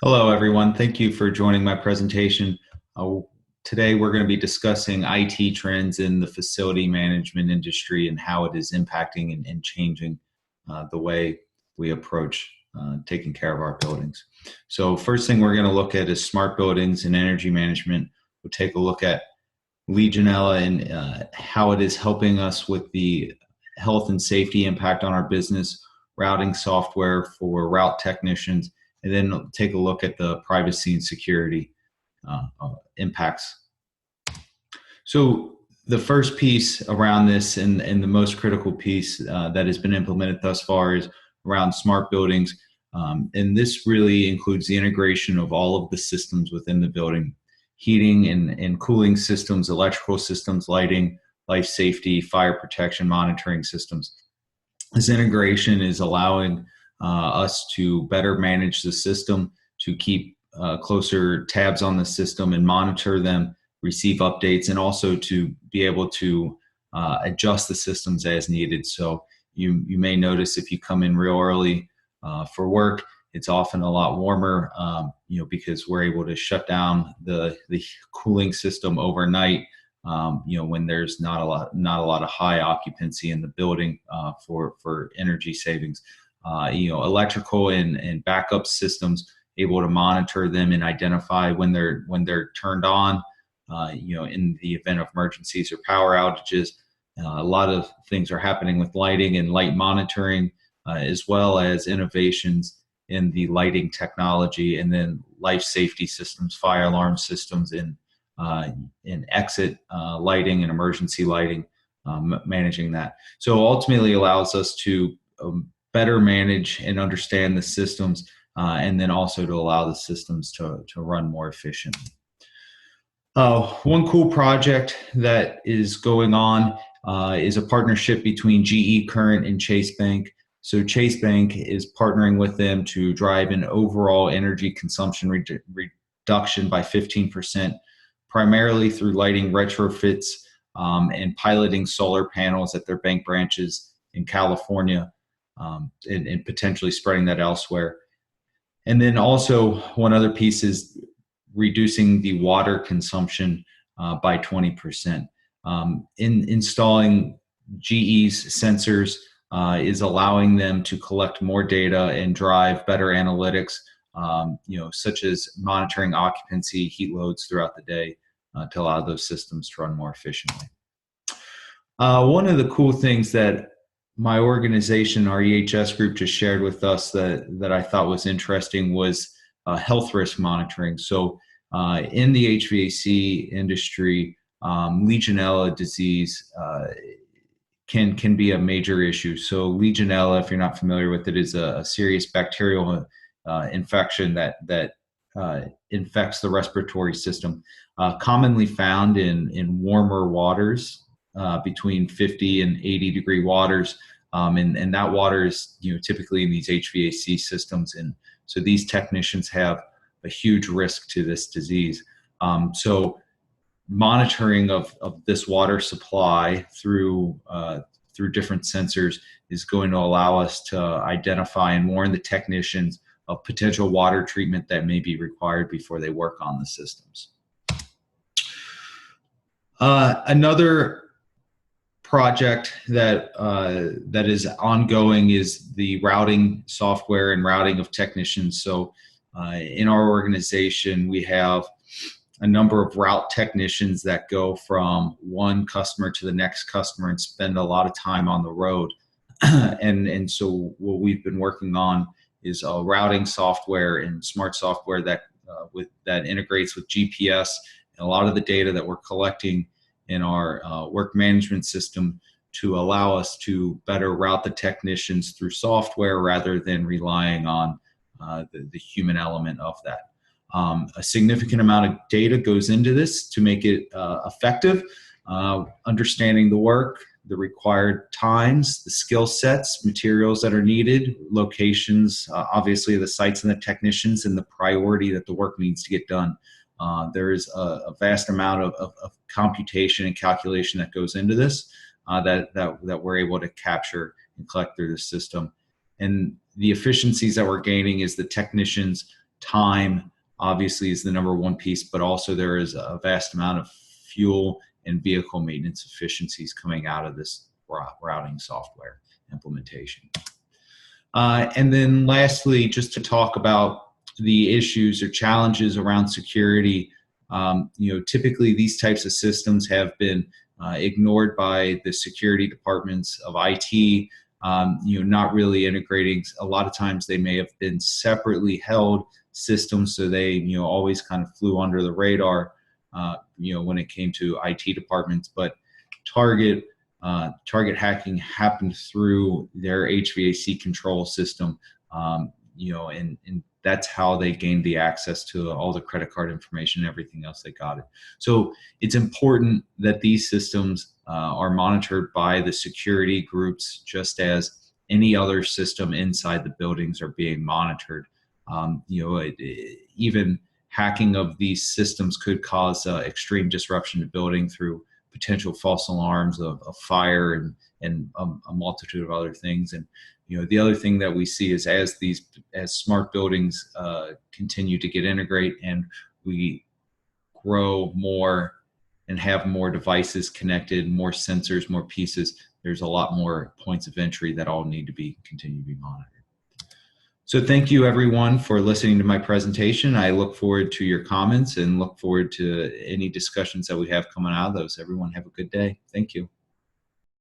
Hello, everyone. Thank you for joining my presentation. Uh, Today, we're going to be discussing IT trends in the facility management industry and how it is impacting and changing the way we approach taking care of our buildings. So first thing we're going to look at is smart buildings and energy management. We'll take a look at Legionella and how it is helping us with the health and safety impact on our business, routing software for route technicians, and then take a look at the privacy and security impacts. So the first piece around this and the most critical piece that has been implemented thus far is around smart buildings. And this really includes the integration of all of the systems within the building: heating and cooling systems, electrical systems, lighting, life safety, fire protection monitoring systems. This integration is allowing us to better manage the system, to keep closer tabs on the system and monitor them, receive updates, and also to be able to adjust the systems as needed. So you may notice if you come in real early for work, it's often a lot warmer, because we're able to shut down the cooling system overnight. When there's not a lot of high occupancy in the building for energy savings. Electrical and backup systems, able to monitor them and identify when they're turned on. In the event of emergencies or power outages, a lot of things are happening with lighting and light monitoring, as well as innovations in the lighting technology, and then life safety systems, fire alarm systems, and exit lighting and emergency lighting, managing that. So ultimately allows us to better manage and understand the systems, and then also to allow the systems to run more efficiently. One cool project that is going on is a partnership between GE Current and Chase Bank. So Chase Bank is partnering with them to drive an overall energy consumption reduction by 15%, primarily through lighting retrofits and piloting solar panels at their bank branches in California, and potentially spreading that elsewhere. And then also one other piece is reducing the water consumption by 20%. In installing GE's sensors is allowing them to collect more data and drive better analytics, such as monitoring occupancy, heat loads throughout the day, to allow those systems to run more efficiently. One of the cool things that my organization, our EHS group, just shared with us that I thought was interesting was health risk monitoring. So in the HVAC industry, Legionella disease can be a major issue. So Legionella, if you're not familiar with it, is a serious bacterial infection that infects the respiratory system, commonly found in warmer waters, between 50 and 80 degree waters. And that water is typically in these HVAC systems. And so these technicians have a huge risk to this disease. So monitoring of this water supply through different sensors is going to allow us to identify and warn the technicians of potential water treatment that may be required before they work on the systems. Another project that is ongoing is the routing software and routing of technicians. So in our organization, we have a number of route technicians that go from one customer to the next customer and spend a lot of time on the road. and so what we've been working on is a routing software and smart software that integrates with GPS and a lot of the data that we're collecting in our work management system to allow us to better route the technicians through software rather than relying on the human element of that. A significant amount of data goes into this to make it effective. Understanding the work, the required times, the skill sets, materials that are needed, locations, obviously the sites and the technicians, and the priority that the work needs to get done. There is a vast amount of computation and calculation that goes into this that we're able to capture and collect through the system. And the efficiencies that we're gaining is the technicians Time obviously is the number one piece, but also there is a vast amount of fuel and vehicle maintenance efficiencies coming out of this routing software implementation. And then lastly, just to talk about the issues or challenges around security. Typically these types of systems have been ignored by the security departments of IT, not really integrating. A lot of times they may have been separately held systems, so they, always kind of flew under the radar, when it came to IT departments. But Target hacking happened through their HVAC control system, and that's how they gained the access to all the credit card information and everything else they got it. So it's important that these systems are monitored by the security groups, just as any other system inside the buildings are being monitored. Even hacking of these systems could cause extreme disruption to building through potential false alarms of fire and a multitude of other things. And the other thing that we see is as smart buildings continue to get integrate and we grow more and have more devices connected, more sensors, more pieces, there's a lot more points of entry that all need to continue to be monitored. So thank you everyone for listening to my presentation. I look forward to your comments and look forward to any discussions that we have coming out of those. Everyone have a good day. Thank you.